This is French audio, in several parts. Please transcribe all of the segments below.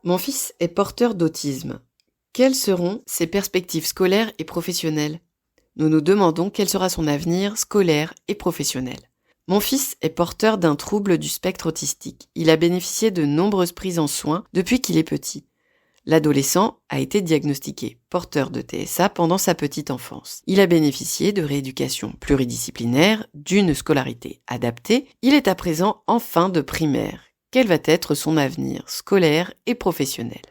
Mon fils est porteur d'autisme. Quelles seront ses perspectives scolaires et professionnelles? Nous nous demandons quel sera son avenir scolaire et professionnel. Mon fils est porteur d'un trouble du spectre autistique. Il a bénéficié de nombreuses prises en soins depuis qu'il est petit. L'adolescent a été diagnostiqué porteur de TSA pendant sa petite enfance. Il a bénéficié de rééducation pluridisciplinaire, d'une scolarité adaptée. Il est à présent en fin de primaire. Quel va être son avenir scolaire et professionnel?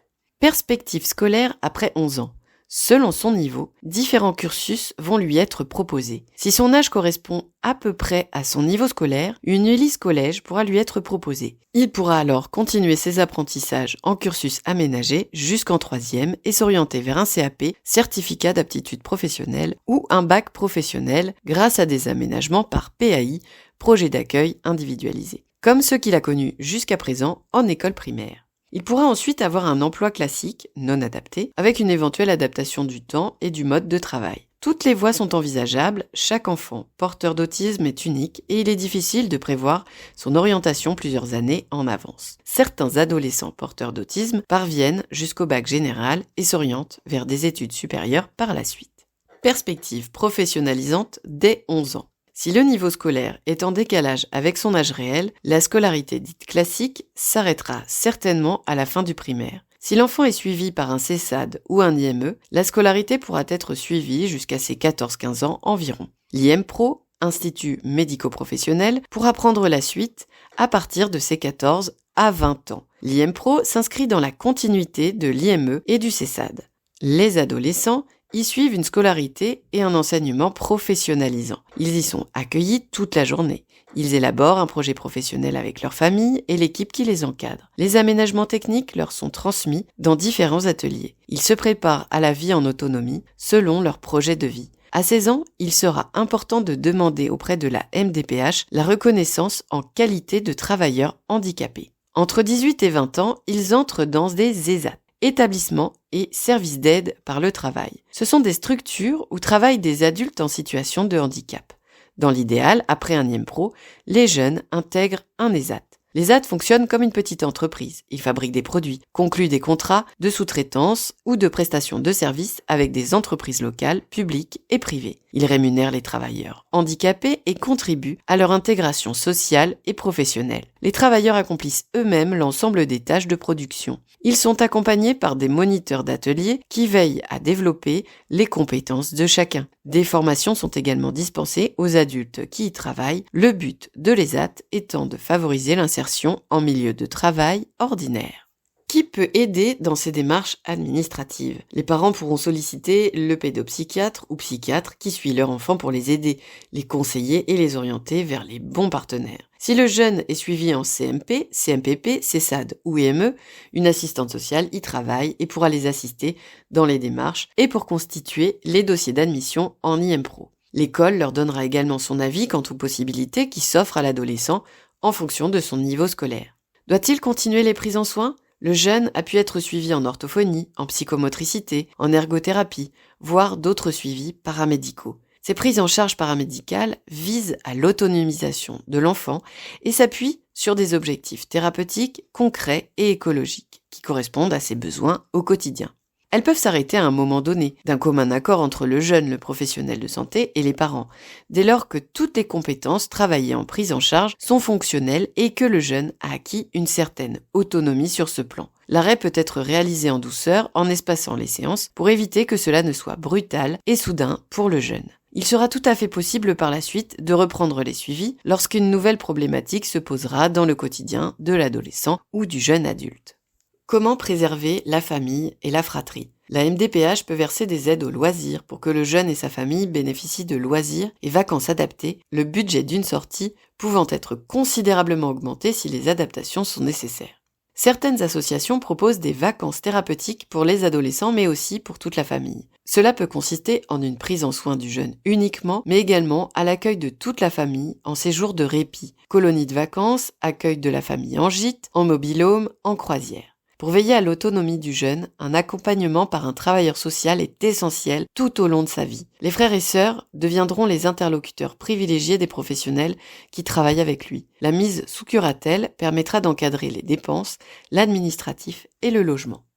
Perspective scolaire après 11 ans. Selon son niveau, différents cursus vont lui être proposés. Si son âge correspond à peu près à son niveau scolaire, une Ulysse Collège pourra lui être proposée. Il pourra alors continuer ses apprentissages en cursus aménagé jusqu'en 3e et s'orienter vers un CAP, certificat d'aptitude professionnelle, ou un bac professionnel grâce à des aménagements par PAI, projet d'accueil individualisé, comme ceux qu'il a connus jusqu'à présent en école primaire. Il pourra ensuite avoir un emploi classique, non adapté, avec une éventuelle adaptation du temps et du mode de travail. Toutes les voies sont envisageables, chaque enfant porteur d'autisme est unique et il est difficile de prévoir son orientation plusieurs années en avance. Certains adolescents porteurs d'autisme parviennent jusqu'au bac général et s'orientent vers des études supérieures par la suite. Perspective professionnalisante dès 11 ans. Si le niveau scolaire est en décalage avec son âge réel, la scolarité dite classique s'arrêtera certainement à la fin du primaire. Si l'enfant est suivi par un CESAD ou un IME, la scolarité pourra être suivie jusqu'à ses 14-15 ans environ. L'IMPRO, Institut médico-professionnel, pourra prendre la suite à partir de ses 14 à 20 ans. L'IMPRO s'inscrit dans la continuité de l'IME et du CESAD. Les adolescents y suivent une scolarité et un enseignement professionnalisant. Ils y sont accueillis toute la journée. Ils élaborent un projet professionnel avec leur famille et l'équipe qui les encadre. Les aménagements techniques leur sont transmis dans différents ateliers. Ils se préparent à la vie en autonomie selon leur projet de vie. À 16 ans, il sera important de demander auprès de la MDPH la reconnaissance en qualité de travailleurs handicapés. Entre 18 et 20 ans, ils entrent dans des ESAT. Établissements et services d'aide par le travail. Ce sont des structures où travaillent des adultes en situation de handicap. Dans l'idéal, après un IMPRO, les jeunes intègrent un ESAT. L'ESAT fonctionne comme une petite entreprise. Il fabrique des produits, conclut des contrats de sous-traitance ou de prestation de services avec des entreprises locales, publiques et privées. Il rémunère les travailleurs handicapés et contribue à leur intégration sociale et professionnelle. Les travailleurs accomplissent eux-mêmes l'ensemble des tâches de production. Ils sont accompagnés par des moniteurs d'atelier qui veillent à développer les compétences de chacun. Des formations sont également dispensées aux adultes qui y travaillent, le but de l'ESAT étant de favoriser l'insertion en milieu de travail ordinaire. Qui peut aider dans ces démarches administratives? Les parents pourront solliciter le pédopsychiatre ou psychiatre qui suit leur enfant pour les aider, les conseiller et les orienter vers les bons partenaires. Si le jeune est suivi en CMP, CMPP, CESAD ou EME, une assistante sociale y travaille et pourra les assister dans les démarches et pour constituer les dossiers d'admission en IMPRO. L'école leur donnera également son avis quant aux possibilités qui s'offrent à l'adolescent en fonction de son niveau scolaire. Doit-il continuer les prises en soins? Le jeune a pu être suivi en orthophonie, en psychomotricité, en ergothérapie, voire d'autres suivis paramédicaux. Ces prises en charge paramédicales visent à l'autonomisation de l'enfant et s'appuient sur des objectifs thérapeutiques, concrets et écologiques qui correspondent à ses besoins au quotidien. Elles peuvent s'arrêter à un moment donné, d'un commun accord entre le jeune, le professionnel de santé et les parents, dès lors que toutes les compétences travaillées en prise en charge sont fonctionnelles et que le jeune a acquis une certaine autonomie sur ce plan. L'arrêt peut être réalisé en douceur en espaçant les séances pour éviter que cela ne soit brutal et soudain pour le jeune. Il sera tout à fait possible par la suite de reprendre les suivis lorsqu'une nouvelle problématique se posera dans le quotidien de l'adolescent ou du jeune adulte. Comment préserver la famille et la fratrie? La MDPH peut verser des aides aux loisirs pour que le jeune et sa famille bénéficient de loisirs et vacances adaptées, le budget d'une sortie pouvant être considérablement augmenté si les adaptations sont nécessaires. Certaines associations proposent des vacances thérapeutiques pour les adolescents mais aussi pour toute la famille. Cela peut consister en une prise en soin du jeune uniquement, mais également à l'accueil de toute la famille en séjour de répit, colonies de vacances, accueil de la famille en gîte, en mobil-home, en croisière. Pour veiller à l'autonomie du jeune, un accompagnement par un travailleur social est essentiel tout au long de sa vie. Les frères et sœurs deviendront les interlocuteurs privilégiés des professionnels qui travaillent avec lui. La mise sous curatelle permettra d'encadrer les dépenses, l'administratif et le logement.